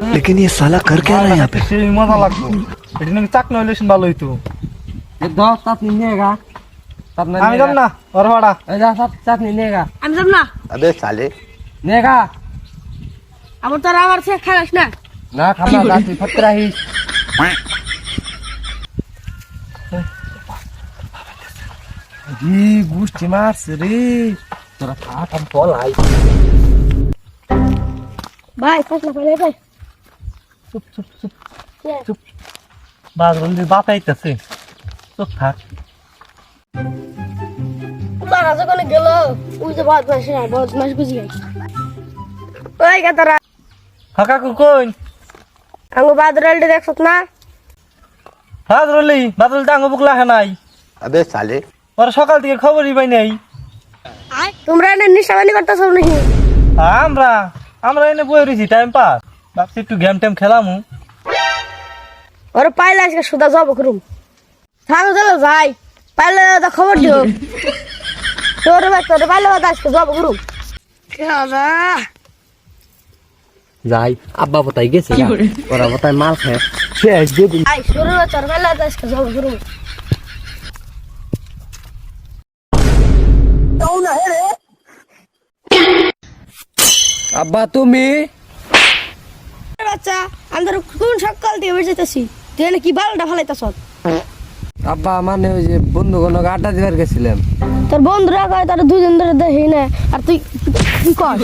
लेकिन ये साला कर क्या रहा है यहाँ पे? সেই মজা লাগতো এটা নাকি চাক নইলে ভালো হইতো দাও চাটনি নিয়েগা আমি যাব না ওর ভাড়া এই যা চাটনি নিয়েগা আমি যাব না अबे साले নিয়েগা আমার তো আমার সে খালাস না না খামা তুই ফতরাহিস জি গুষ্টি মারছে রে তোরা খাম পলাই ভাই ফসলা ফেলে ভাই চুপ চুপ চুপ চুপ বাজরুল দি বাতাইতেছে চুপ থাক মারা যখন গেল ওই যে বদমাস বুঝি গাই ওই গাতারা ফাঁকা কোন আঙ্গু বাদরালটা দেখছত না বাজরুলি বাদরুল টাঙ্গ বুকলা নাই अबे साले ওরা সকাল থেকে খবরই পাই নাই তোমরা এনে নিশাবানি করতেছ নাকি আমরা আমরা এনে বই রয়েছি টাইম পাস ভাবছি একটু গেম টেম খেলামু ওরা পাইলে আজকে সুদা যাব করুম থাকো চলো যাই পাইলে তো খবর দিও তোর ভাই তোর পাইলে আজকে যাব করুম যাই আব্বা বতাই গেছে ওরা বতাই মাল খায় শেষ দিয়ে দিন আই শুরু তোর পাইলে আজকে যাব করুম আব্বা তুমি বাচ্চা আমরা কোন সকাল দিয়ে বেঁচেতেছি তুই এনে কি বালটা ফালাইতাছ আব্বা মানে ওই যে বন্ধুগণ আড্ডা দিবার গেছিলাম তোর বন্ধুরা কয় তার দুজন ধরে দেখি না আর তুই কি কর